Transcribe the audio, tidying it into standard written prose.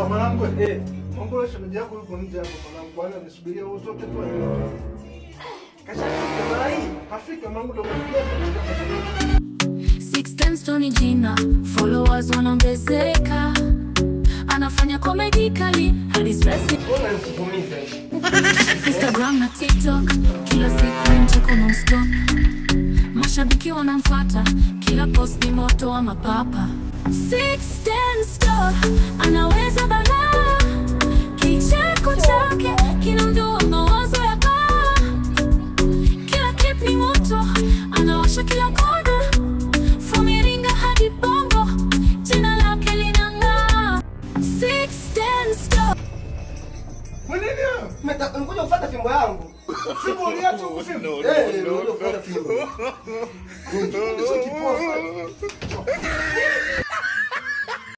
mwanangu. Mungu shemeji yako yuko nje hapo mwanangu. Bwana nisubiria utoke tu. Kashafika mara hii. Afrika mwanangu ndio kuja. 610 Tony Gina, followers wanaongezeka. Anafanya comedy kali hadi stress. Ona nikuumiza. Instagram na TikTok kila siku mcheko non-stop. Mashabiki wanamfuata kila post ni moto wa mapapa. 610 Store anaweza balaa. Kicheko chake kinaondoa mawazo ya baa. Kila clip ni moto, anawasha kila kona. From Iringa hadi Bongo, jina lake linang'aa. 610 Store. Mwenye Ngoja ufuate fimbo yangu. fimbo uliacha ufimbo. Ngoja ufuate fimbo. Ndio kipofu.